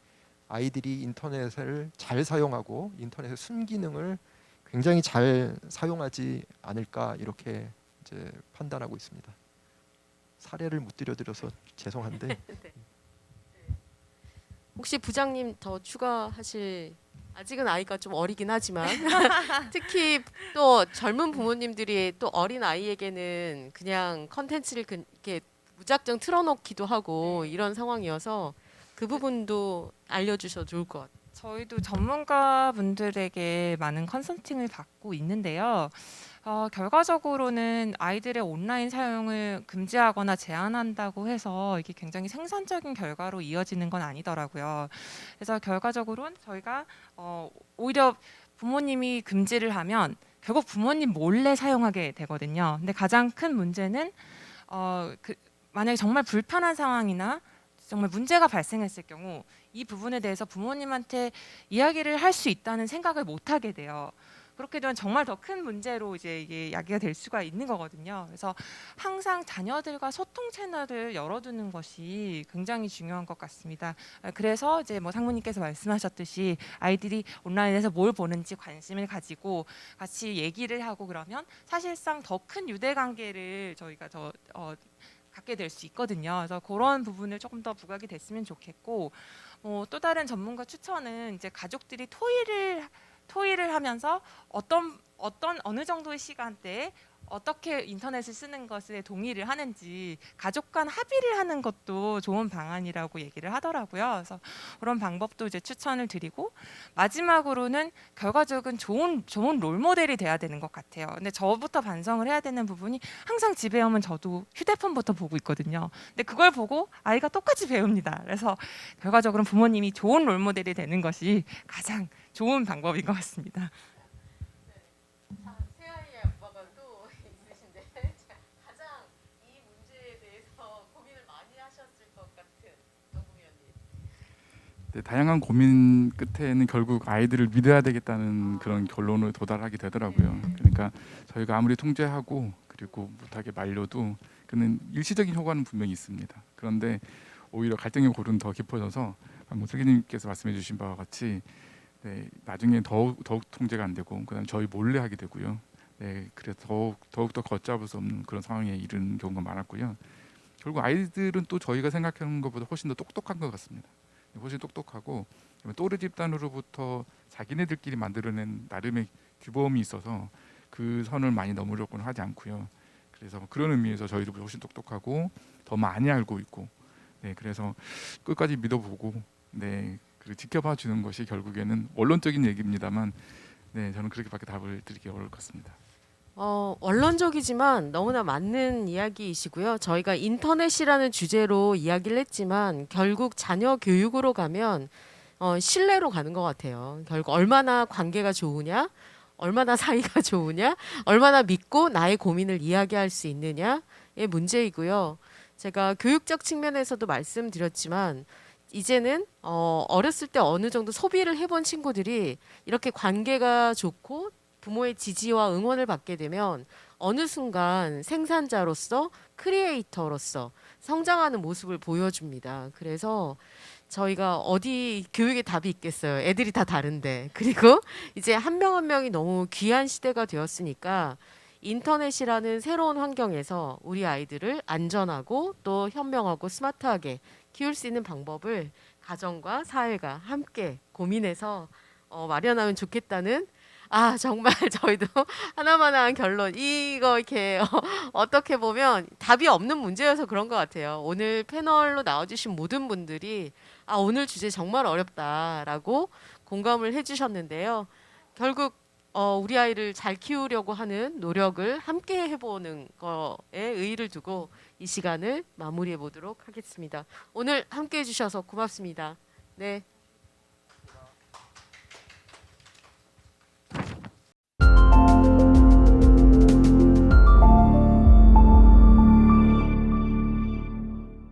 아이들이 인터넷을 잘 사용하고 인터넷의 순기능을 굉장히 잘 사용하지 않을까 이렇게 이제 판단하고 있습니다. 사례를 못 들려드려서 죄송한데 혹시 부장님 더 추가하실 아직은 아이가 좀 어리긴 하지만 특히 또 젊은 부모님들이 또 어린 아이에게는 그냥 컨텐츠를 이렇게 무작정 틀어놓기도 하고 이런 상황이어서 그 부분도 알려주셔도 좋을 것 같아요. 저희도 전문가분들에게 많은 컨설팅을 받고 있는데요. 결과적으로는 아이들의 온라인 사용을 금지하거나 제한한다고 해서 이게 굉장히 생산적인 결과로 이어지는 건 아니더라고요. 그래서 결과적으로는 저희가 오히려 부모님이 금지를 하면 결국 부모님 몰래 사용하게 되거든요. 근데 가장 큰 문제는 만약에 정말 불편한 상황이나 정말 문제가 발생했을 경우 이 부분에 대해서 부모님한테 이야기를 할 수 있다는 생각을 못 하게 돼요. 그렇게 되면 정말 더 큰 문제로 이제 이게 야기가 될 수가 있는 거거든요. 그래서 항상 자녀들과 소통 채널을 열어두는 것이 굉장히 중요한 것 같습니다. 그래서 이제 뭐 상무님께서 말씀하셨듯이 아이들이 온라인에서 뭘 보는지 관심을 가지고 같이 얘기를 하고 그러면 사실상 더 큰 유대 관계를 저희가 더 갖게 될 수 있거든요. 그래서 그런 부분을 조금 더 부각이 됐으면 좋겠고 또 다른 전문가 추천은 이제 가족들이 토의를 하면서 어느 정도의 시간대에 어떻게 인터넷을 쓰는 것에 동의를 하는지 가족 간 합의를 하는 것도 좋은 방안이라고 얘기를 하더라고요. 그래서 그런 방법도 이제 추천을 드리고 마지막으로는 결과적인 좋은 롤 모델이 돼야 되는 것 같아요. 근데 저부터 반성을 해야 되는 부분이 항상 집에 오면 저도 휴대폰부터 보고 있거든요. 근데 그걸 보고 아이가 똑같이 배웁니다. 그래서 결과적으로 부모님이 좋은 롤 모델이 되는 것이 가장 좋은 방법인 것 같습니다. 새아이의 아빠가 또 있으신데 가장 이 문제에 대해서 고민을 많이 하셨을 것 같은 정국위원님. 네, 다양한 고민 끝에는 결국 아이들을 믿어야 되겠다는 그런 결론을 도달하게 되더라고요. 그러니까 저희가 아무리 통제하고 그리고 못하게 말려도 그는 일시적인 효과는 분명히 있습니다. 그런데 오히려 갈등의 골은 더 깊어져서 방금 설계님께서 말씀해주신 바와 같이 네, 나중에 더욱 통제가 안 되고 그다음 저희 몰래 하게 되고요. 네, 그래서 더욱 더 걷잡을 수 없는 그런 상황에 이르는 경우가 많았고요. 결국 아이들은 또 저희가 생각하는 것보다 훨씬 더 똑똑한 것 같습니다. 훨씬 똑똑하고 또래 집단으로부터 자기네들끼리 만들어낸 나름의 규범이 있어서 그 선을 많이 넘으려고는 하지 않고요. 그래서 그런 의미에서 저희도 훨씬 똑똑하고 더 많이 알고 있고, 네, 그래서 끝까지 믿어보고, 네, 그리고 지켜봐 주는 것이 결국에는 원론적인 얘기입니다만, 네, 저는 그렇게밖에 답을 드리기 어려울 것 같습니다. 원론적이지만 너무나 맞는 이야기이시고요. 저희가 인터넷이라는 주제로 이야기를 했지만 결국 자녀 교육으로 가면 신뢰로 가는 것 같아요. 결국 얼마나 관계가 좋으냐, 얼마나 사이가 좋으냐, 얼마나 믿고 나의 고민을 이야기할 수 있느냐의 문제이고요. 제가 교육적 측면에서도 말씀드렸지만 이제는 어렸을 때 어느 정도 소비를 해본 친구들이 이렇게 관계가 좋고 부모의 지지와 응원을 받게 되면 어느 순간 생산자로서 크리에이터로서 성장하는 모습을 보여줍니다. 그래서 저희가 어디 교육에 답이 있겠어요. 애들이 다 다른데. 그리고 이제 한 명 한 명이 너무 귀한 시대가 되었으니까 인터넷이라는 새로운 환경에서 우리 아이들을 안전하고 또 현명하고 스마트하게 키울 수 있는 방법을 가정과 사회가 함께 고민해서 마련하면 좋겠다는 정말 저희도 하나만한 결론 이거 이렇게 어떻게 보면 답이 없는 문제여서 그런 것 같아요. 오늘 패널로 나와주신 모든 분들이 오늘 주제 정말 어렵다라고 공감을 해주셨는데요. 결국 우리 아이를 잘 키우려고 하는 노력을 함께 해보는 거에 의의를 두고 이 시간을 마무리해 보도록 하겠습니다. 오늘 함께 해주셔서 고맙습니다. 네.